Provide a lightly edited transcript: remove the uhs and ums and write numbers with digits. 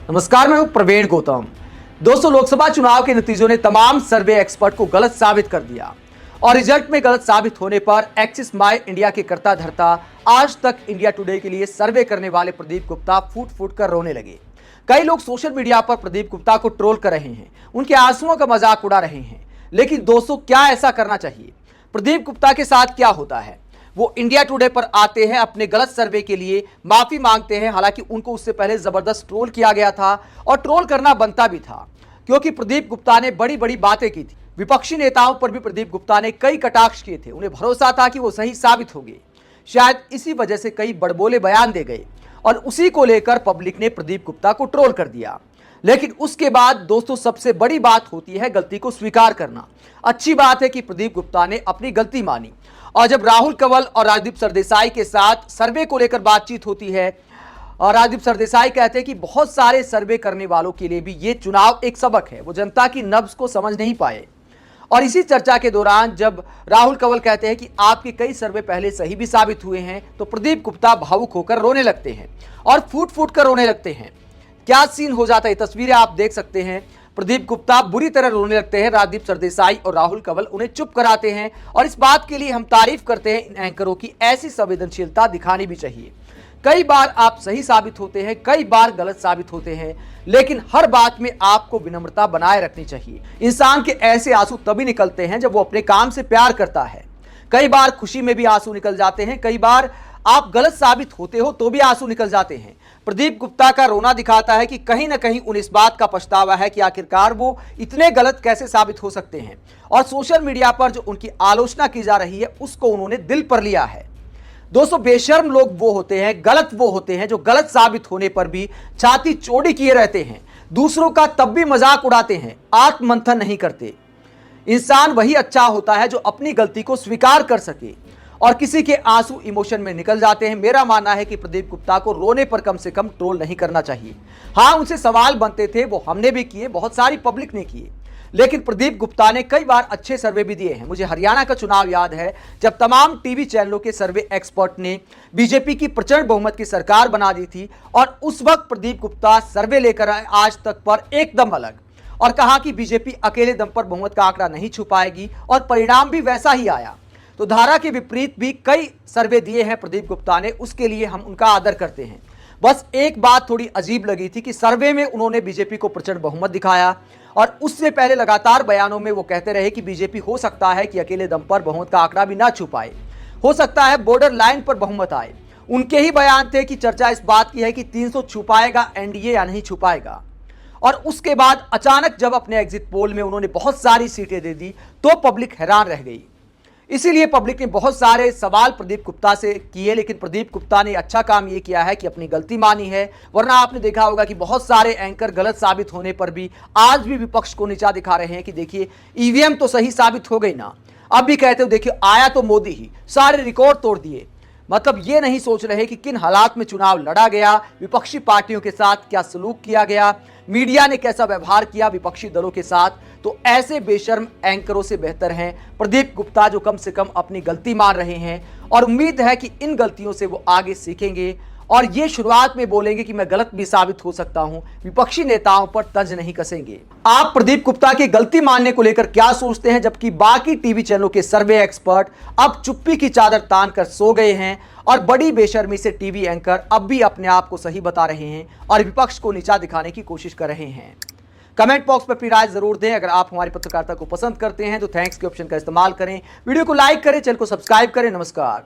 नमस्कार, मैं हूं प्रवीण गौतम। दोस्तों, लोकसभा चुनाव के नतीजों ने तमाम सर्वे एक्सपर्ट को गलत साबित कर दिया और रिजल्ट में गलत साबित होने पर एक्सिस माई इंडिया के कर्ता धर्ता आज तक इंडिया टुडे के लिए सर्वे करने वाले प्रदीप गुप्ता फूट फूट कर रोने लगे। कई लोग सोशल मीडिया पर प्रदीप गुप्ता को ट्रोल कर रहे हैं, उनके आंसुओं का मजाक उड़ा रहे हैं। लेकिन दोस्तों, क्या ऐसा करना चाहिए? प्रदीप गुप्ता के साथ क्या होता है? वो इंडिया टुडे पर आते हैं, अपने गलत सर्वे के लिए माफी मांगते हैं। हालांकि उनको उससे पहले जबरदस्त ट्रोल किया गया था और ट्रोल करना बनता भी था, क्योंकि प्रदीप गुप्ता ने बड़ी बड़ी बातें की थी। विपक्षी नेताओं पर भी प्रदीप गुप्ता ने कई कटाक्ष किए थे। उन्हें भरोसा था कि वो सही साबित होंगे। शायद इसी वजह से कई बड़बोले बयान दे गए और उसी को लेकर पब्लिक ने प्रदीप गुप्ता को ट्रोल कर दिया। लेकिन उसके बाद दोस्तों, सबसे बड़ी बात होती है गलती को स्वीकार करना। अच्छी बात है कि प्रदीप गुप्ता ने अपनी गलती मानी। और जब राहुल कंवल और राजदीप सरदेसाई के साथ सर्वे को लेकर बातचीत होती है और राजदीप सरदेसाई कहते हैं कि बहुत सारे सर्वे करने वालों के लिए भी ये चुनाव एक सबक है, वो जनता की नब्ज को समझ नहीं पाए। और इसी चर्चा के दौरान जब राहुल कंवल कहते हैं कि आपके कई सर्वे पहले सही भी साबित हुए हैं, तो प्रदीप गुप्ता भावुक होकर रोने लगते हैं और फूट फूट कर रोने लगते हैं। क्या सीन हो जाता है, तस्वीरें आप देख सकते हैं। प्रदीप गुप्ता बुरी तरह रोने लगते हैं। राजदीप सरदेसाई और राहुल कंवल उन्हें चुप कराते हैं और इस बात के लिए हम तारीफ करते हैं इन एंकरों की। ऐसी संवेदनशीलता दिखानी भी चाहिए। कई बार आप सही साबित होते हैं, कई बार गलत साबित होते हैं, लेकिन हर बात में आपको विनम्रता बनाए रखनी चाहिए। इंसान के ऐसे आंसू तभी निकलते हैं जब वो अपने काम से प्यार करता है। कई बार खुशी में भी आंसू निकल जाते हैं, कई बार आप गलत साबित होते हो तो भी आंसू निकल जाते हैं। प्रदीप गुप्ता का रोना दिखाता है कि कहीं ना कहीं उन्हें इस बात का पछतावा है कि आखिरकार वो इतने गलत कैसे साबित हो सकते हैं। और सोशल मीडिया पर जो उनकी आलोचना की जा रही है उसको उन्होंने दिल पर लिया है। दोस्तों, बेशर्म लोग वो होते हैं, गलत वो होते हैं जो गलत साबित होने पर भी छाती चौड़ी किए रहते हैं, दूसरों का तब भी मजाक उड़ाते हैं, आत्ममंथन नहीं करते। इंसान वही अच्छा होता है जो अपनी गलती को स्वीकार कर सके और किसी के आंसू इमोशन में निकल जाते हैं। मेरा मानना है कि प्रदीप गुप्ता को रोने पर कम से कम ट्रोल नहीं करना चाहिए। हाँ, उनसे सवाल बनते थे, वो हमने भी किए, बहुत सारी पब्लिक ने किए, लेकिन प्रदीप गुप्ता ने कई बार अच्छे सर्वे भी दिए हैं। मुझे हरियाणा का चुनाव याद है, जब तमाम टीवी चैनलों के सर्वे एक्सपर्ट ने बीजेपी की प्रचंड बहुमत की सरकार बना दी थी और उस वक्त प्रदीप गुप्ता सर्वे लेकर आए आज तक पर एकदम अलग और कहा कि बीजेपी अकेले दम पर बहुमत का आंकड़ा नहीं छू पाएगी और परिणाम भी वैसा ही आया। तो धारा के विपरीत भी कई सर्वे दिए हैं प्रदीप गुप्ता ने, उसके लिए हम उनका आदर करते हैं। बस एक बात थोड़ी अजीब लगी थी कि सर्वे में उन्होंने बीजेपी को प्रचंड बहुमत दिखाया और उससे पहले लगातार बयानों में वो कहते रहे कि बीजेपी हो सकता है कि अकेले दम पर बहुमत का आंकड़ा भी ना छू पाए, हो सकता है बॉर्डर लाइन पर बहुमत आए। उनके ही बयान थे कि चर्चा इस बात की है कि 300 छू पाएगा एनडीए या नहीं छू पाएगा। और उसके बाद अचानक जब अपने एग्जिट पोल में उन्होंने बहुत सारी सीटें दे दी तो पब्लिक हैरान रह गई। इसीलिए पब्लिक ने बहुत सारे सवाल प्रदीप गुप्ता से किए, लेकिन प्रदीप गुप्ता ने अच्छा काम यह किया है कि अपनी गलती मानी है। वरना आपने देखा होगा कि बहुत सारे एंकर गलत साबित होने पर भी आज भी विपक्ष को नीचा दिखा रहे हैं कि देखिए ईवीएम तो सही साबित हो गई ना। अब भी कहते हो देखिए आया तो मोदी ही, सारे रिकॉर्ड तोड़ दिए। मतलब ये नहीं सोच रहे कि किन हालात में चुनाव लड़ा गया, विपक्षी पार्टियों के साथ क्या सलूक किया गया, मीडिया ने कैसा व्यवहार किया विपक्षी दलों के साथ। तो ऐसे बेशर्म एंकरों से बेहतर हैं प्रदीप गुप्ता जो कम से कम अपनी गलती मान रहे हैं और उम्मीद है कि इन गलतियों से वो आगे सीखेंगे और ये शुरुआत में बोलेंगे कि मैं गलत भी साबित हो सकता हूं, विपक्षी नेताओं पर तंज नहीं कसेंगे। आप प्रदीप गुप्ता की गलती मानने को लेकर क्या सोचते हैं, जबकि बाकी टीवी चैनलों के सर्वे एक्सपर्ट अब चुप्पी की चादर तान कर सो गए हैं और बड़ी बेशर्मी से टीवी एंकर अब भी अपने आप को सही बता रहे हैं और विपक्ष को नीचा दिखाने की कोशिश कर रहे हैं। कमेंट बॉक्स में अपनी राय जरूर दें। अगर आप हमारी पत्रकारिता को पसंद करते हैं तो थैंक्स के ऑप्शन का इस्तेमाल करें, वीडियो को लाइक करें, चैनल को सब्सक्राइब करें। नमस्कार।